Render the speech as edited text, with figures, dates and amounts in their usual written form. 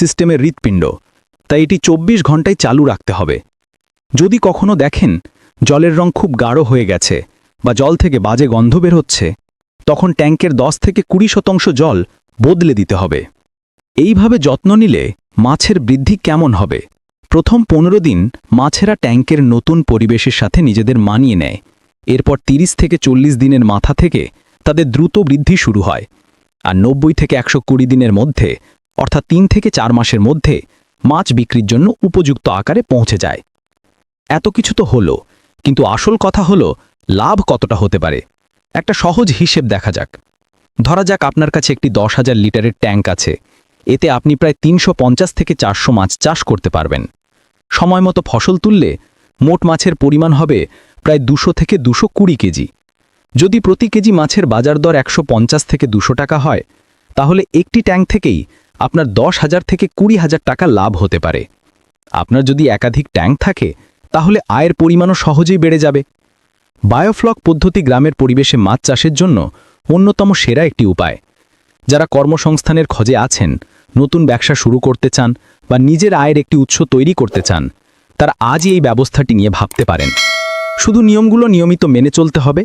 সিস্টেমের হৃৎপিণ্ড, তাই এটি 24 ঘন্টায় চালু রাখতে হবে। যদি কখনো দেখেন জলের রং খুব গাঢ় হয়ে গেছে বা জল থেকে বাজে গন্ধ বের হচ্ছে, তখন ট্যাঙ্কের 10 থেকে 20% জল বদলে দিতে হবে। এইভাবে যত্ন নিলে মাছের বৃদ্ধি কেমন হবে? প্রথম 15 দিন মাছেরা ট্যাঙ্কের নতুন পরিবেশের সাথে নিজেদের মানিয়ে নেয়। এরপর 30 থেকে 40 দিনের মাথা থেকে তাদের দ্রুত বৃদ্ধি শুরু হয়, আর 90 থেকে 120 দিনের মধ্যে, অর্থাৎ 3 থেকে 4 মাসের মধ্যে মাছ বিক্রির জন্য উপযুক্ত আকারে পৌঁছে যায়। এত কিছু তো হলো, কিন্তু আসল কথা হলো লাভ কতটা হতে পারে। একটা সহজ হিসেব দেখা যাক। ধরা যাক আপনার কাছে একটি 10,000 লিটারের ট্যাঙ্ক আছে। এতে আপনি প্রায় 350 থেকে 400 মাছ চাষ করতে পারবেন। সময় মতো ফসল তুললে মোট মাছের পরিমাণ হবে প্রায় 200 থেকে 220 কেজি। যদি প্রতি কেজি মাছের বাজার দর 150 থেকে 200 টাকা হয়, তাহলে একটি ট্যাঙ্ক থেকেই আপনার 10,000 থেকে 20,000 টাকা লাভ হতে পারে। আপনার যদি একাধিক ট্যাঙ্ক থাকে, তাহলে আয়ের পরিমাণও সহজেই বেড়ে যাবে। বায়োফ্লক পদ্ধতি গ্রামের পরিবেশে মাছ চাষের জন্য অন্যতম সেরা একটি উপায়। যারা কর্মসংস্থানের খোঁজে আছেন, নতুন ব্যবসা শুরু করতে চান বা নিজের আয়ের একটি উৎস তৈরি করতে চান, তারা আজই এই ব্যবস্থাটি নিয়ে ভাবতে পারেন। শুধু নিয়মগুলো নিয়মিত মেনে চলতে হবে,